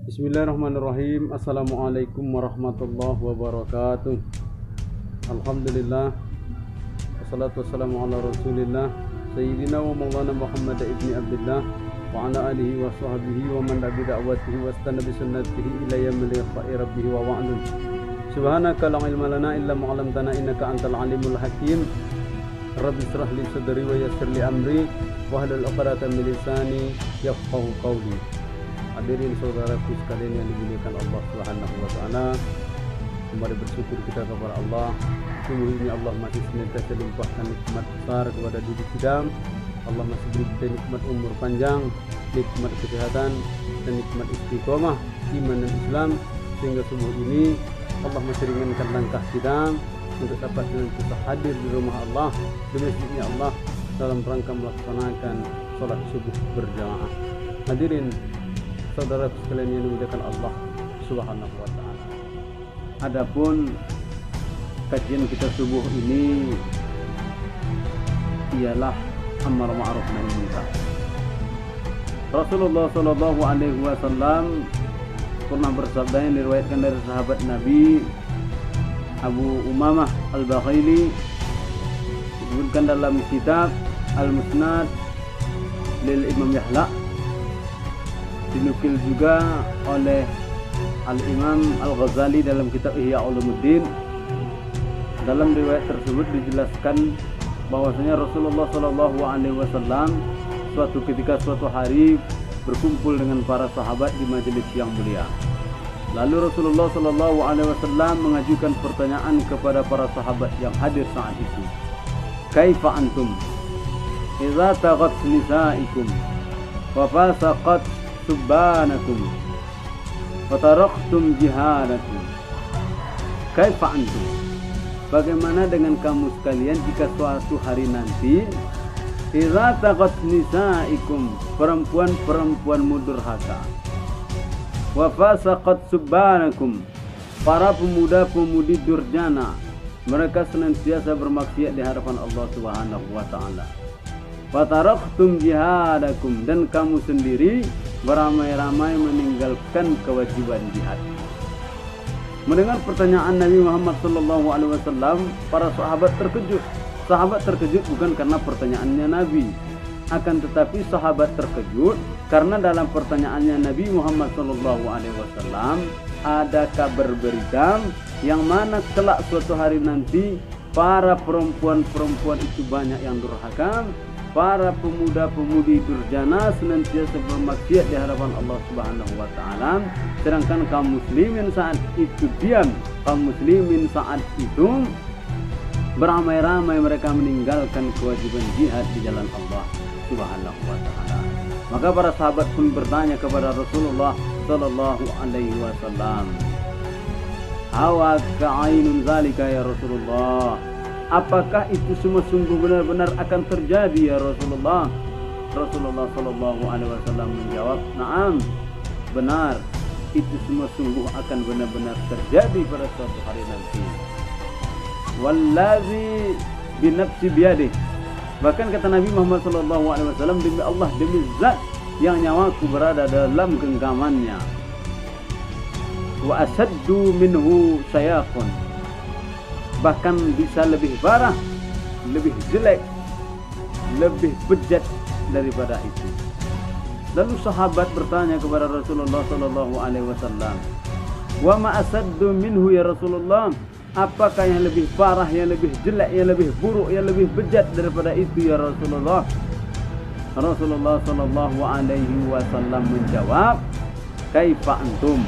Bismillahirrahmanirrahim. Assalamualaikum warahmatullahi wabarakatuh. Alhamdulillah. Wassalatu wassalamu ala rasulillah Sayyidina wa maulana Muhammad ibni Abdullah wa ala alihi wa sahbihi wa man tabi da'watihi wa istana bi sunnatihi ila yaumil liqa'i rabbih wa wa'adun. Subhanaka la ilma lana illa ma 'allamtana innaka antal alimul hakim. Rabbi israh li sadri wa yassir li amri wahlul 'uqdatam min lisani yafqahu qawli. Hadirin saudaraku sekalian yang dimuliakan Allah Subhanahu wa taala, kembali bersyukur kita kepada Allah. Sungguh ini Allah masih senantiasa limpahkan nikmat besar kepada diri kita. Allah masih beri kita nikmat umur panjang, nikmat kesehatan, dan nikmat istiqomah iman dan Islam, sehingga subuh ini Allah masih ringankan langkah kita untuk dapat senantiasa hadir di rumah Allah, di masjidnya Allah, dalam rangka melaksanakan sholat subuh berjamaah. Hadirin saudara sekalian yang dimuliakan Allah Subhanahu wa taala. Adapun kajian kita subuh ini ialah amar ma'ruf nahi munkar. Rasulullah sallallahu alaihi wasallam pernah bersabda yang diriwayatkan dari sahabat Nabi Abu Umamah Al-Bakhili, disebutkan dalam kitab Al-Musnad lil Imam Yahla, dinukil juga oleh Al-Imam Al-Ghazali dalam kitab Ihya Ulumuddin. Dalam riwayat tersebut dijelaskan bahwasanya Rasulullah Shallallahu Alaihi Wasallam suatu hari berkumpul dengan para sahabat di majelis yang mulia. Lalu Rasulullah Shallallahu Alaihi Wasallam mengajukan pertanyaan kepada para sahabat yang hadir saat itu. Kaifa antum idza taghat nisaikum wa fasaqat subhanakum wa taraktum jihadakum. Kaifa antum, bagaimana dengan kamu sekalian jika suatu hari nanti idza taqat nisaikum, perempuan-perempuanmu durhaka, wa fasaqat subhanakum, para pemuda-pemudi durjana, mereka senantiasa bermaksiat di hadapan Allah Subhanahu wa taala. Wa taraktum jihadakum, dan kamu sendiri beramai-ramai meninggalkan kewajiban jihad. Mendengar pertanyaan Nabi Muhammad SAW, para sahabat terkejut. Sahabat terkejut bukan karena pertanyaannya Nabi, akan tetapi sahabat terkejut karena dalam pertanyaannya Nabi Muhammad SAW ada kabar berita yang mana kelak suatu hari nanti para perempuan-perempuan itu banyak yang durhaka, para pemuda-pemudi durjana senantiasa bermaksiat di hadapan Allah Subhanahu wa taala, sedangkan kaum muslimin saat itu diam, kaum muslimin saat itu beramai-ramai mereka meninggalkan kewajiban jihad di jalan Allah Subhanahu wa taala. Maka para sahabat pun bertanya kepada Rasulullah sallallahu alaihi wasallam, "Hawa ka'ainun zalika ya Rasulullah?" Apakah itu semua sungguh benar-benar akan terjadi ya Rasulullah? Rasulullah sallallahu alaihi wasallam menjawab, "Na'am, benar. Itu semua sungguh akan benar-benar terjadi pada suatu hari nanti. Wallazi binafsi biyadih." Bahkan kata Nabi Muhammad sallallahu alaihi wasallam, demi Allah, demi zat yang nyawaku berada dalam genggamannya. Wa asaddu minhu sayaqun, bahkan bisa lebih parah, lebih jelek, lebih bejat daripada itu. Lalu sahabat bertanya kepada Rasulullah sallallahu alaihi wasallam, "Wa ma asaddu minhu ya Rasulullah?" Apakah yang lebih parah, yang lebih jelek, yang lebih buruk, yang lebih bejat daripada itu ya Rasulullah? Rasulullah sallallahu alaihi wasallam menjawab, "Kaifa antum?"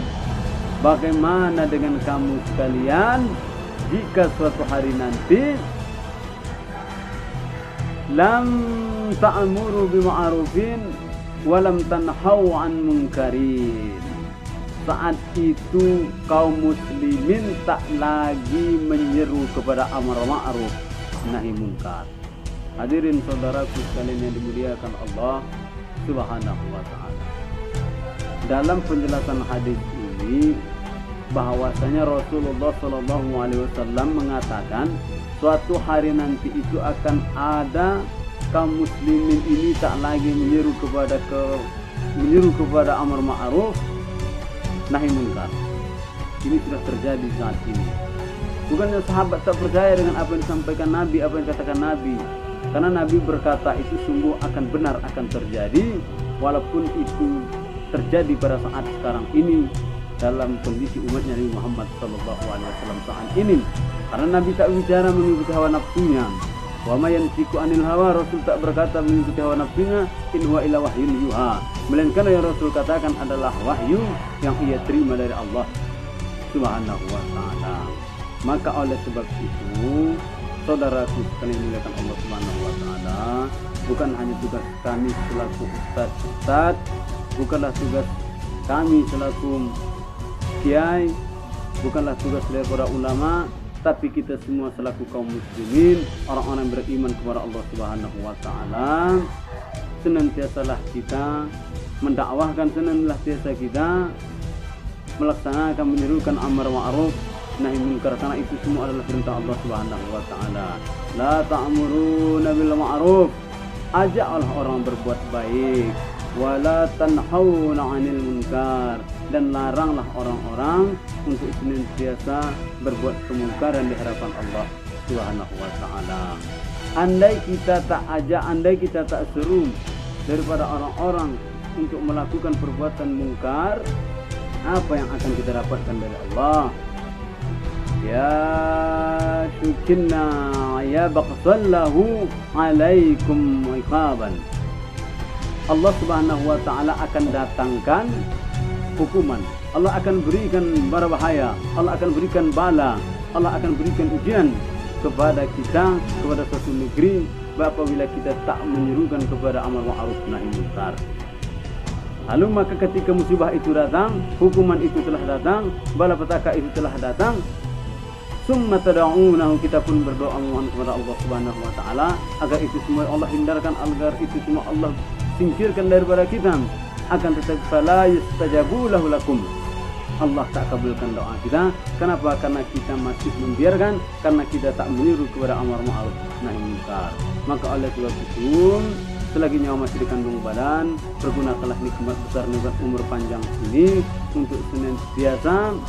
Bagaimana dengan kamu sekalian jika suatu hari nanti lam ta'muru bima'rufin wa lam tanhau an munkarin. Saat itu kaum muslimin tak lagi menyeru kepada amar ma'ruf nahi munkar. Hadirin saudaraku sekalian yang dimuliakan Allah Subhanahu wa taala. Dalam penjelasan hadis ini bahwasanya Rasulullah Shallallahu Alaihi Wasallam mengatakan suatu hari nanti itu akan ada kaum muslimin ini tak lagi menyeru kepada amar ma'ruf nahi munkar. Ini sudah terjadi saat ini. Bukannya sahabat tak percaya dengan apa yang disampaikan Nabi, apa yang dikatakan Nabi. Karena Nabi berkata itu sungguh akan benar, akan terjadi. Walaupun itu terjadi pada saat sekarang ini dalam kondisi umatnya Nabi Muhammad SAW saat ini. Karena Nabi tak bicara mengikuti hawa nafsunya. Wa ma yantiqu anil hawa, Rasul tak berkata mengikuti hawa nafsunya, in huwa illa wahyun yuha. Melainkan yang Rasul katakan adalah wahyu yang ia terima dari Allah Subhanahu wa taala. Maka oleh sebab itu, saudaraku sekalian dimuliakan Allah Subhanahu wa taala, bukan hanya tugas kami selaku ustaz, bukanlah tugas kami selaku kiai, bukanlah tugas dari para ulama, tapi kita semua selaku kaum muslimin, orang-orang yang beriman kepada Allah Subhanahu wa taala, senantiasalah kita mendakwahkan, senantiasa kita melaksanakan, menyerukan amar ma'ruf nahi munkar, karena itu semua adalah perintah Allah Subhanahu wa taala. La ta'muruna bil ma'ruf, ajaklah orang berbuat baik, wala tanhauna 'anil munkar, dan laranglah orang-orang untuk senantiasa berbuat kemungkaran di hadapan Allah Subhanahu wa taala. Andai kita tak ajak, andai kita tak seru daripada orang-orang untuk melakukan perbuatan mungkar, apa yang akan kita dapatkan dari Allah? Ya syukinna ya baqsallahu alaikum iqaban. Allah Subhanahu wa taala akan datangkan hukuman. Allah akan berikan bahaya, Allah akan berikan bala, Allah akan berikan ujian kepada kita, kepada suatu negeri apabila kita tak menyerukan kepada amar ma'ruf nahi munkar. Lalu maka ketika musibah itu datang, hukuman itu telah datang, balapetaka itu telah datang, summa tad'unahu, kita pun berdoa memohon kepada Allah Subhanahu wa taala agar itu semua Allah hindarkan, agar itu semua Allah singkirkan daripada kita. Akan tetapi fala yastajabu lahu lakum, Allah tak kabulkan doa kita. Kenapa? Karena kita masih membiarkan, karena kita tak meniru kepada amar ma'ruf nahi munkar. Maka oleh sebab itu, selagi nyawa masih dikandung badan, pergunakanlah nikmat besar, nikmat umur panjang ini untuk senantiasa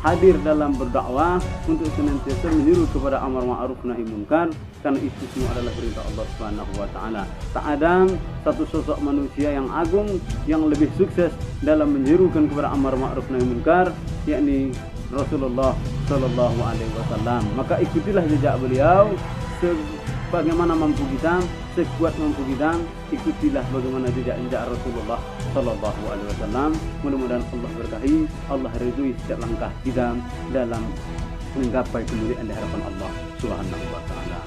hadir dalam berdakwah, untuk senantiasa menyeru kepada amar ma'ruf nahi munkar, karena itu semua adalah perintah Allah Subhanahu wa taala. Tak ada satu sosok manusia yang agung yang lebih sukses dalam menyerukan kepada amar ma'ruf nahi munkar, yakni Rasulullah sallallahu alaihi wasallam. Maka ikutilah jejak beliau sebagaimana mampu kita, sekuat mampu kita, ikutilah bagaimana jejak-jejak Rasulullah sallallahu alaihi wasallam. Mudah-mudahan Allah berkahi, Allah ridhoi setiap langkah kita dalam menggapai kemuliaan di hadapan Allah Subhanahu wa taala.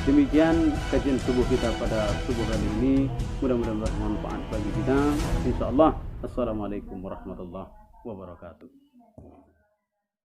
Demikian kajian subuh kita pada subuh kali ini, mudah-mudahan bermanfaat bagi kita insyaallah. Assalamualaikum warahmatullahi wabarakatuh.